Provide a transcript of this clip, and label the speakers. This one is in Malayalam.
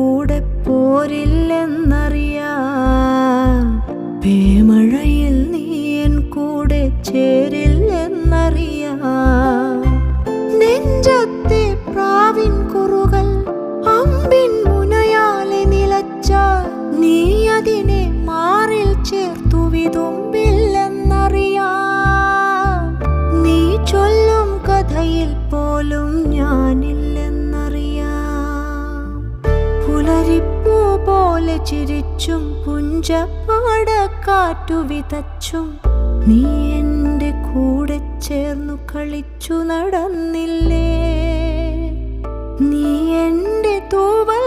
Speaker 1: കൂടെ പോരില്ലെന്നറിയാം. പേമഴയിൽ നീ എൻ കൂടെ ചേരില്ലെന്നറിയാം. നെഞ്ചത്തെ പ്രാവിൻ കുറുകൾ അമ്പിൻ മുനയാലെ നിലച്ചാൽ നീ അതിനെ മാറിൽ ചേർത്തു വിതുമ്പില്ലെന്നറിയാം. നീ ചൊല്ലും കഥയിൽ പോലും ഞാനില്ലെന്നറിയാം. പുലരിപ്പൂ പോലെ ചിരിച്ചും പുഞ്ചപ്പാടക്കാറ്റു വിതച്ചും നീ എൻ്റെ കൂടെ ചേർന്നു കളിച്ചു നടന്നില്ലേ. നീ എൻ്റെ തൂവൽ